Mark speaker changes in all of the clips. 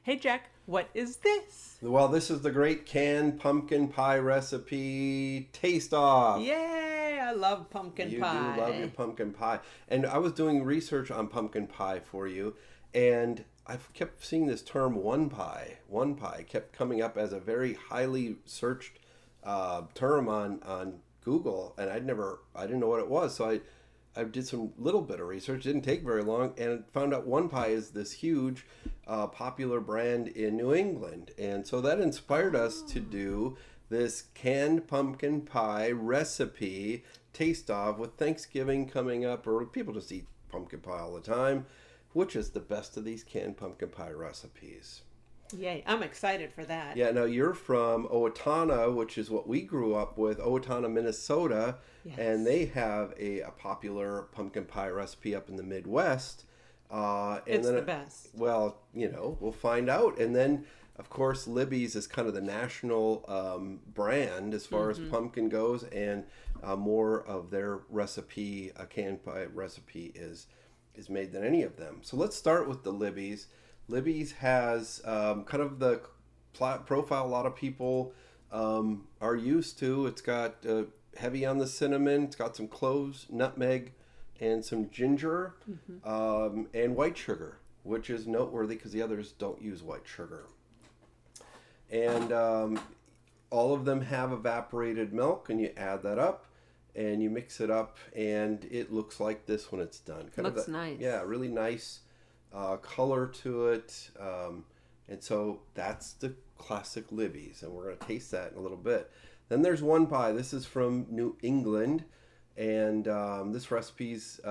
Speaker 1: Hey Jack, what is this?
Speaker 2: Well, this is the great canned pumpkin pie recipe taste off.
Speaker 1: Yay, I love pumpkin
Speaker 2: You do love your
Speaker 1: pie.
Speaker 2: pumpkin pie. And I was doing research on pumpkin pie for you, and I've kept seeing this term one pie. One pie kept coming up as a very highly searched term on Google, and I didn't know what it was. So I did some little bit of research. Didn't take very long, and found out One Pie is this huge, popular brand in New England, and so that inspired us to do this canned pumpkin pie recipe taste off with Thanksgiving coming up, or people just eat pumpkin pie all the time. Which is the best of these canned pumpkin pie recipes?
Speaker 1: Yay, I'm excited for that.
Speaker 2: Yeah, now you're from Owatonna, which is what we grew up with, Owatonna, Minnesota, and
Speaker 1: Yes.
Speaker 2: they have a popular pumpkin pie recipe up in the Midwest. And
Speaker 1: It's
Speaker 2: then,
Speaker 1: the best.
Speaker 2: well, we'll find out. And then, of course, Libby's is kind of the national brand as far as pumpkin goes, and more of their recipe, a canned pie recipe, is made than any of them. So let's start with the Libby's. Libby's has kind of the profile a lot of people are used to. It's got heavy on the cinnamon. It's got some cloves, nutmeg, and some ginger, and white sugar, which is noteworthy because the others don't use white sugar. And all of them have evaporated milk, and you add that up. And you mix it up, and it looks like this when it's done.
Speaker 1: Looks nice.
Speaker 2: Yeah, really nice color to it. And so that's the classic Libby's, and we're going to taste that in a little bit. Then there's One Pie. This is from New England, and this recipe's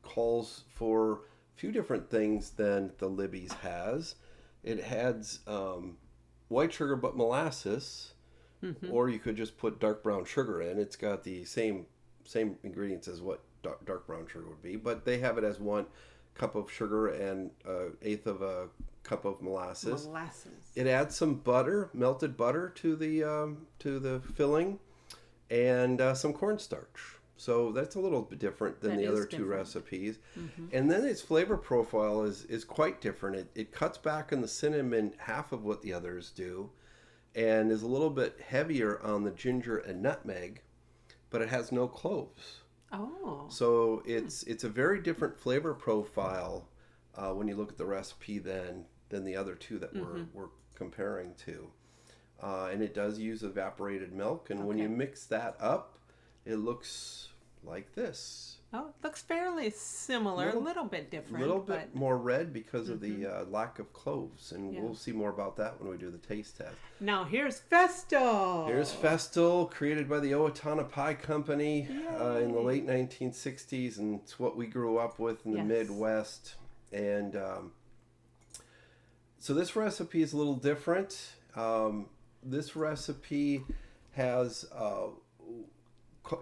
Speaker 2: calls for a few different things than the Libby's has. It adds white sugar but molasses, or you could just put dark brown sugar in. It's got the same ingredients as what dark brown sugar would be, but they have it as 1 cup of sugar and 1/8 of a cup of molasses.
Speaker 1: Molasses.
Speaker 2: It adds some butter, melted butter, to the filling, and some cornstarch. So that's a little bit different than
Speaker 1: That
Speaker 2: the
Speaker 1: is
Speaker 2: other two
Speaker 1: different.
Speaker 2: recipes. And then its flavor profile is quite different. It cuts back on the cinnamon half of what the others do, and is a little bit heavier on the ginger and nutmeg, but it has no cloves.
Speaker 1: Oh.
Speaker 2: So it's a very different flavor profile when you look at the recipe than the other two that we're comparing to. And it does use evaporated milk, and when you
Speaker 1: Okay.
Speaker 2: mix that up, it looks like this.
Speaker 1: Oh, it looks fairly similar, a little bit
Speaker 2: A
Speaker 1: different.
Speaker 2: little bit
Speaker 1: but
Speaker 2: more red because of the lack of cloves, and
Speaker 1: Yeah.
Speaker 2: we'll see more about that when we do the taste test.
Speaker 1: Now here's Festal.
Speaker 2: Here's Festal, created by the Owatonna Pie Company in the late 1960s, and it's what we grew up with in the
Speaker 1: Yes.
Speaker 2: Midwest. And so this recipe is a little different. This recipe has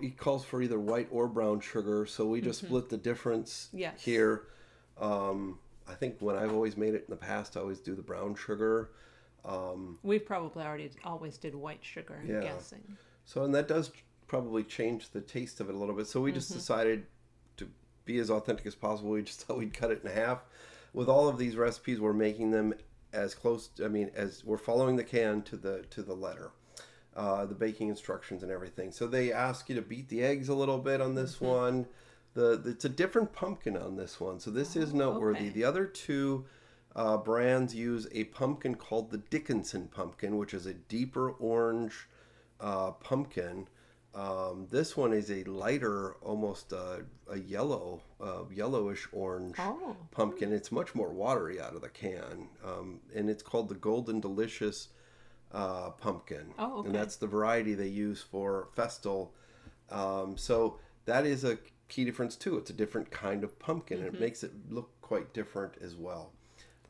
Speaker 2: it calls for either white or brown sugar, so we just split the difference
Speaker 1: Yes.
Speaker 2: here. I think when I've always made it in the past, I always do the brown sugar.
Speaker 1: We probably always did white sugar, I'm
Speaker 2: Yeah.
Speaker 1: guessing.
Speaker 2: So, and that does probably change the taste of it a little bit. So we just decided to be as authentic as possible. We just thought we'd cut it in half. With all of these recipes, we're making them as close. As we're following the can to the letter, the baking instructions and everything. So they ask you to beat the eggs a little bit on this one. It's a different pumpkin on this one, so this is noteworthy.
Speaker 1: okay.
Speaker 2: The other two brands use a pumpkin called the Dickinson pumpkin, which is a deeper orange pumpkin. This one is a lighter, almost a yellowish orange
Speaker 1: Oh.
Speaker 2: pumpkin. It's much more watery out of the can, and it's called the Golden Delicious pumpkin.
Speaker 1: Oh, okay.
Speaker 2: And that's the variety they use for Festal. So that is a key difference too. It's a different kind of pumpkin, and it makes it look quite different as well.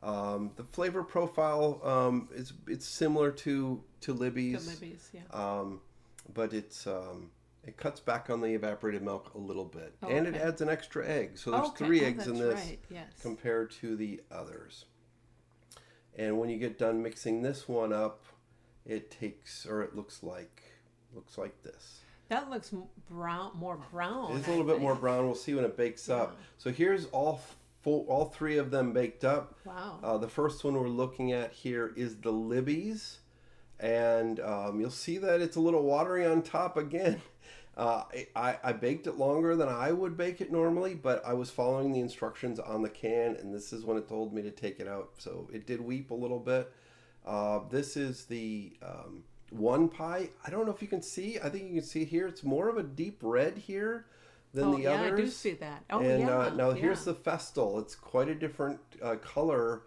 Speaker 2: The flavor profile it's similar to Libby's.
Speaker 1: The Libby's, yeah.
Speaker 2: But it cuts back on the evaporated milk a little bit,
Speaker 1: Oh,
Speaker 2: and it
Speaker 1: okay.
Speaker 2: adds an extra egg. So there's
Speaker 1: Okay.
Speaker 2: 3
Speaker 1: Oh,
Speaker 2: eggs in
Speaker 1: that's
Speaker 2: this
Speaker 1: right, yes.
Speaker 2: compared to the others. And when you get done mixing this one up, it looks like this.
Speaker 1: That looks more brown.
Speaker 2: It's a little bit more brown. We'll see when it bakes up. So here's all all three of them baked up.
Speaker 1: Wow.
Speaker 2: The first one we're looking at here is the Libby's. And you'll see that it's a little watery on top again. I baked it longer than I would bake it normally, but I was following the instructions on the can, and this is when it told me to take it out. So it did weep a little bit. This is the one pie. I don't know if you can see. I think you can see here. It's more of a deep red here than the others.
Speaker 1: Yeah, I do see that. Oh,
Speaker 2: and,
Speaker 1: yeah.
Speaker 2: Now here's the Festal. It's quite a different color.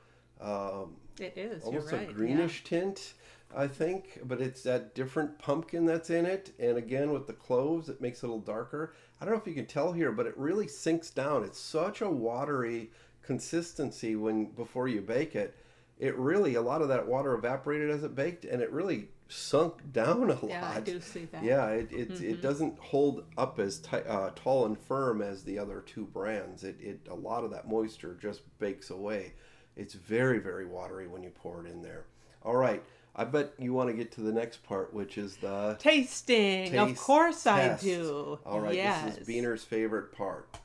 Speaker 1: It is.
Speaker 2: Almost
Speaker 1: You're right.
Speaker 2: a greenish tint, I think, but it's that different pumpkin that's in it. And again, with the cloves, it makes it a little darker. I don't know if you can tell here, but it really sinks down. It's such a watery consistency before you bake it. It really, a lot of that water evaporated as it baked, and it really sunk down a lot.
Speaker 1: Yeah, I do see that.
Speaker 2: Yeah, it doesn't hold up as tall and firm as the other two brands. A lot of that moisture just bakes away. It's very, very watery when you pour it in there. All right. I bet you want to get to the next part, which is the
Speaker 1: tasting. Of course
Speaker 2: test.
Speaker 1: I do.
Speaker 2: All right.
Speaker 1: Yes.
Speaker 2: This is Beaner's favorite part.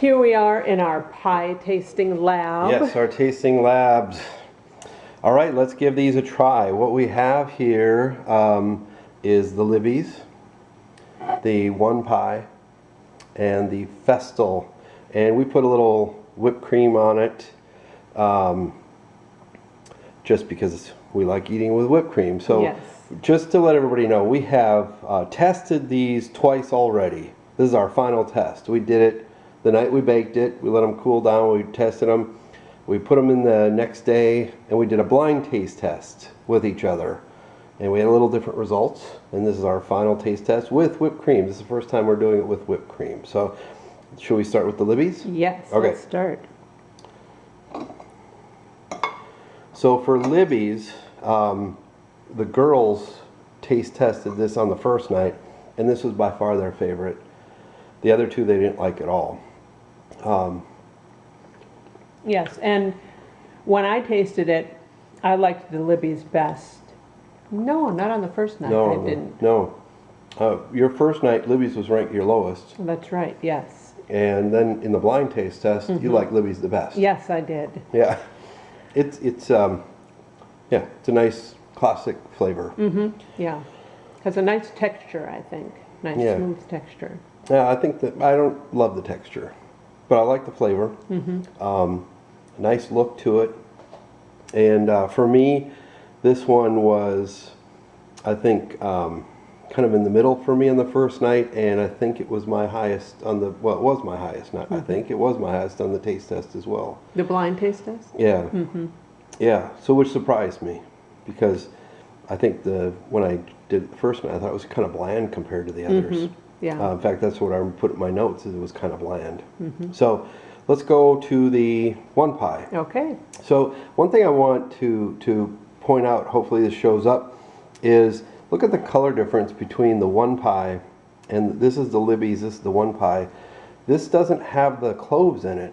Speaker 1: Here we are in our pie tasting lab.
Speaker 2: Yes, our tasting labs. All right, let's give these a try. What we have here is the Libby's, the one pie, and the Festal. And we put a little whipped cream on it just because we like eating with whipped cream. So
Speaker 1: yes.
Speaker 2: Just to let everybody know, we have tested these twice already. This is our final test. We did it the night we baked it. We let them cool down. We tested them. We put them in the next day, and we did a blind taste test with each other. And we had a little different results. And this is our final taste test with whipped cream. This is the first time we're doing it with whipped cream. So should we start with the Libby's?
Speaker 1: Yes,
Speaker 2: okay.
Speaker 1: Let's start.
Speaker 2: So for Libby's, the girls taste tested this on the first night, and this was by far their favorite. The other two they didn't like at all.
Speaker 1: Yes, and when I tasted it, I liked the Libby's best. No, not on the first night. I didn't.
Speaker 2: No. Your first night, Libby's was ranked your lowest.
Speaker 1: That's right, yes.
Speaker 2: And then in the blind taste test, you like Libby's the best.
Speaker 1: Yes, I did.
Speaker 2: Yeah. It's a nice classic flavor.
Speaker 1: Yeah. Has a nice texture, I think. Nice smooth texture.
Speaker 2: Yeah, I think that I don't love the texture, but I like the flavor. Nice look to it. And for me, this one was, I think, kind of in the middle for me on the first night, and I think it was my highest on the, well, it was my highest, not I think, it was my highest on the taste test as well.
Speaker 1: The blind taste test?
Speaker 2: Yeah. Yeah, so which surprised me, because I think when I did it the first night, I thought it was kind of bland compared to the others.
Speaker 1: Yeah.
Speaker 2: In fact, that's what I put in my notes, is it was kind of bland. So let's go to the one pie.
Speaker 1: Okay.
Speaker 2: So one thing I want to point out, hopefully this shows up, is look at the color difference between the one pie, and this is the Libby's, this is the one pie. This doesn't have the cloves in it,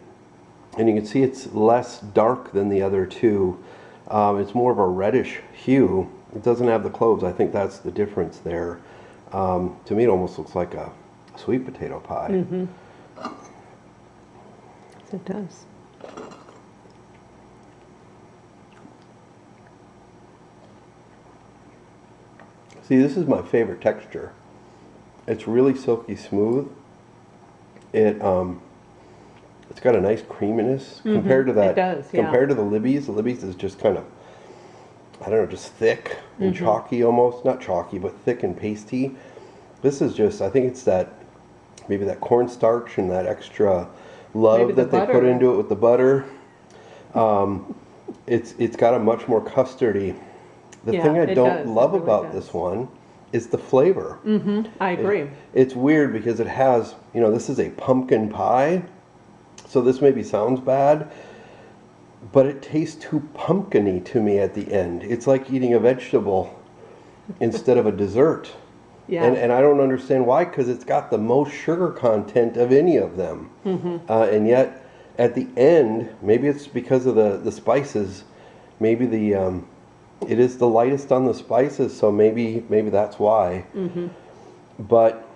Speaker 2: and you can see it's less dark than the other two. It's more of a reddish hue. It doesn't have the cloves. I think that's the difference there. To me, it almost looks like a sweet potato pie.
Speaker 1: It does.
Speaker 2: See, this is my favorite texture. It's really silky smooth. It's got a nice creaminess compared to that.
Speaker 1: It does, yeah.
Speaker 2: Compared to the Libby's. The Libby's is just kind of, I don't know, just thick and chalky almost. Not chalky, but thick and pasty. This is just, I think it's that, maybe that cornstarch and that extra love that they put into it with the butter. It's got a much more custardy. The thing I don't love about this one is the flavor.
Speaker 1: I agree.
Speaker 2: It's weird because it has, this is a pumpkin pie, so this maybe sounds bad, but it tastes too pumpkin-y to me at the end. It's like eating a vegetable instead of a dessert.
Speaker 1: Yeah.
Speaker 2: And I don't understand why, because it's got the most sugar content of any of them. And yet, at the end, maybe it's because of the spices, maybe it is the lightest on the spices, so maybe that's why. But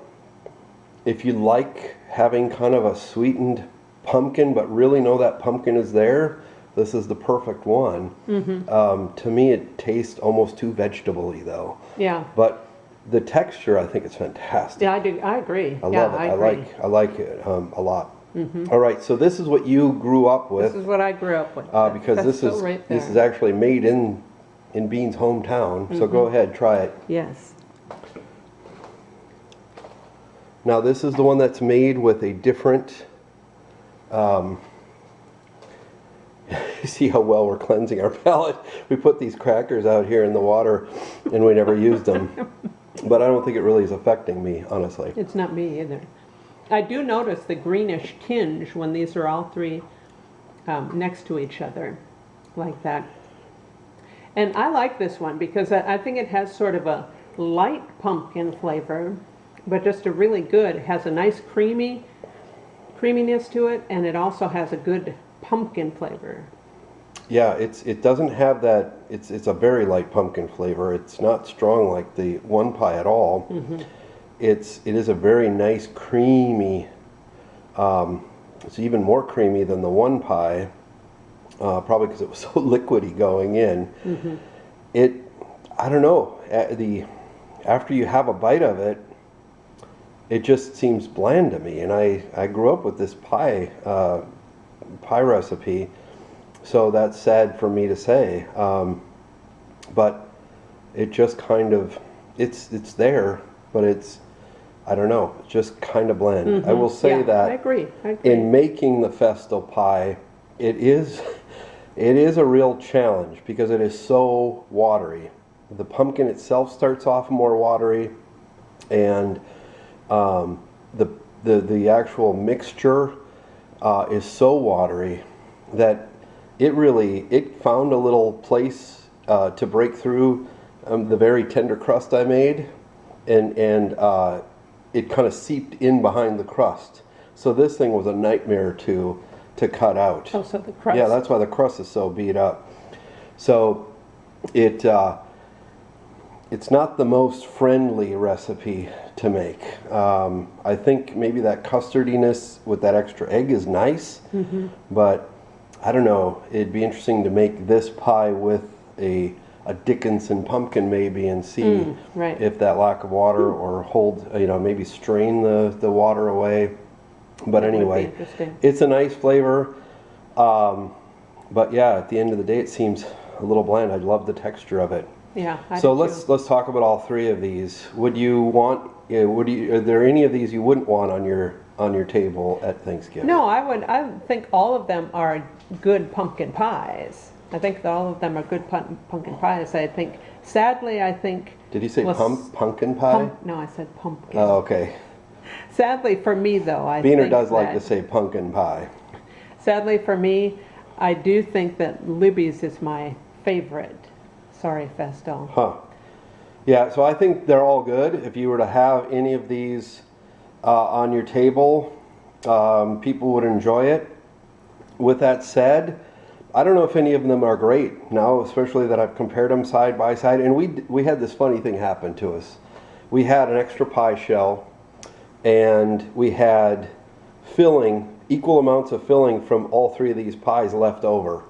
Speaker 2: if you like having kind of a sweetened pumpkin, but really know that pumpkin is there, this is the perfect one. To me, it tastes almost too vegetable-y, though.
Speaker 1: Yeah.
Speaker 2: But the texture, I think, is fantastic.
Speaker 1: Yeah, I do. I agree.
Speaker 2: I
Speaker 1: yeah,
Speaker 2: love it.
Speaker 1: I agree.
Speaker 2: I like it a lot. All right, so this is what you grew up with.
Speaker 1: This is what I grew up with.
Speaker 2: Because this
Speaker 1: Festal
Speaker 2: is
Speaker 1: right
Speaker 2: this is
Speaker 1: there.
Speaker 2: actually made in Bean's hometown. So go ahead, try it.
Speaker 1: Yes.
Speaker 2: Now this is the one that's made with a different. See how well we're cleansing our palate. We put these crackers out here in the water, and we never used them. But I don't think it really is affecting me, honestly.
Speaker 1: It's not me either. I do notice the greenish tinge when these are all three next to each other, like that. And I like this one because I think it has sort of a light pumpkin flavor, but just a really good. It has a nice creaminess to it, and it also has a good pumpkin flavor.
Speaker 2: Yeah, it doesn't have that. It's a very light pumpkin flavor. It's not strong like the one pie at all. It is a very nice creamy. It's even more creamy than the one pie, probably because it was so liquidy going in. I don't know. After you have a bite of it, it just seems bland to me. And I grew up with this pie recipe, so that's sad for me to say. But it just kind of it's there, but I don't know, it's just kind of bland. I will say that
Speaker 1: I agree.
Speaker 2: in making the Festal pie, it is a real challenge because it is so watery. The pumpkin itself starts off more watery, and the actual mixture is so watery that it found a little place to break through the very tender crust I made, and it kind of seeped in behind the crust. So this thing was a nightmare to cut out.
Speaker 1: Oh, so the crust.
Speaker 2: Yeah, that's why the crust is so beat up. So it's not the most friendly recipe to make. I think maybe that custardiness with that extra egg is nice, but I don't know. It'd be interesting to make this pie with a Dickinson pumpkin maybe and see
Speaker 1: right.
Speaker 2: if that lack of water or hold, maybe strain the water away. But
Speaker 1: That would be
Speaker 2: anyway,
Speaker 1: interesting.
Speaker 2: it's a nice flavor. But yeah, at the end of the day, it seems a little bland. I love the texture of it.
Speaker 1: Yeah.
Speaker 2: So let's talk about all three of these. Are there any of these you wouldn't want on your table at Thanksgiving?
Speaker 1: No, I think all of them are good pumpkin pies. I think that all of them are good pumpkin pies. Sadly, I think.
Speaker 2: Did you say pumpkin pie?
Speaker 1: No, I said pumpkin.
Speaker 2: Oh, okay.
Speaker 1: Sadly for me, though,
Speaker 2: Beaner does like to say pumpkin pie.
Speaker 1: Sadly for me, I do think that Libby's is my favorite. Sorry, Festal.
Speaker 2: Huh. Yeah, so I think they're all good. If you were to have any of these on your table, people would enjoy it. With that said, I don't know if any of them are great now, especially that I've compared them side by side. And we had this funny thing happen to us. We had an extra pie shell, and we had equal amounts of filling from all three of these pies left over.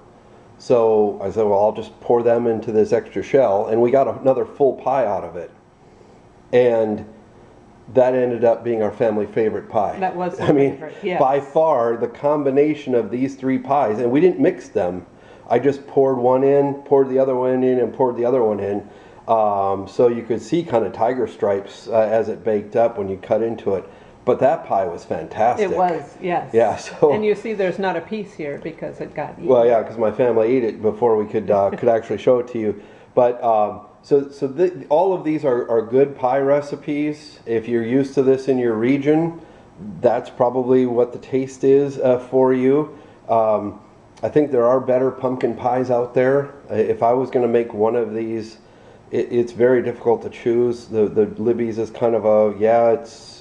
Speaker 2: So I said, well, I'll just pour them into this extra shell, and we got another full pie out of it. And that ended up being our family favorite pie.
Speaker 1: That was the favorite, yes.
Speaker 2: By far, the combination of these three pies, and we didn't mix them. I just poured one in, poured the other one in, and poured the other one in. So you could see kind of tiger stripes as it baked up when you cut into it. But that pie was fantastic.
Speaker 1: It was, yes.
Speaker 2: Yeah. So.
Speaker 1: And you see, there's not a piece here because it got eaten.
Speaker 2: Well, yeah, because my family ate it before we could actually show it to you. But all of these are good pie recipes. If you're used to this in your region, that's probably what the taste is for you. I think there are better pumpkin pies out there. If I was going to make one of these, it's very difficult to choose. The Libby's is kind of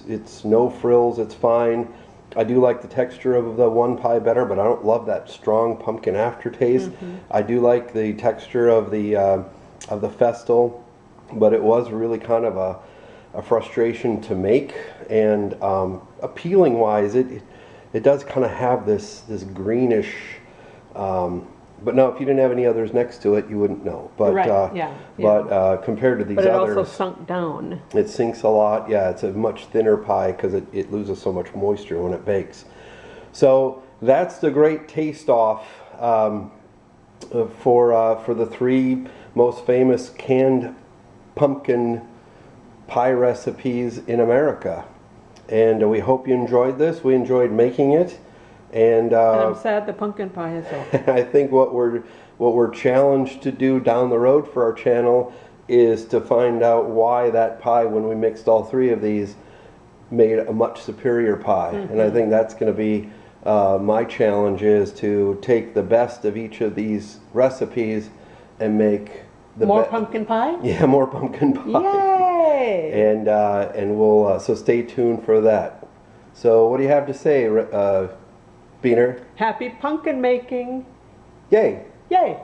Speaker 2: it's no frills, it's fine. I do like the texture of the one pie better, but I don't love that strong pumpkin aftertaste. I do like the texture of the Festal, but it was really kind of a frustration to make. And appealing wise, it does kind of have this greenish. But no, if you didn't have any others next to it, you wouldn't know. But
Speaker 1: Right, yeah,
Speaker 2: but compared to these
Speaker 1: But it
Speaker 2: others,
Speaker 1: also sunk down.
Speaker 2: it sinks a lot. Yeah, it's a much thinner pie because it loses so much moisture when it bakes. So that's the great taste-off for the three most famous canned pumpkin pie recipes in America. And we hope you enjoyed this. We enjoyed making it. And
Speaker 1: I'm sad the pumpkin pie is over.
Speaker 2: I think what we're challenged to do down the road for our channel is to find out why that pie, when we mixed all three of these, made a much superior pie. And I think that's going to be my challenge, is to take the best of each of these recipes and make the
Speaker 1: More pumpkin pie?
Speaker 2: Yeah, more pumpkin pie.
Speaker 1: Yay!
Speaker 2: And we'll so stay tuned for that. So what do you have to say, Beaner?
Speaker 1: Happy pumpkin making!
Speaker 2: Yay!
Speaker 1: Yay!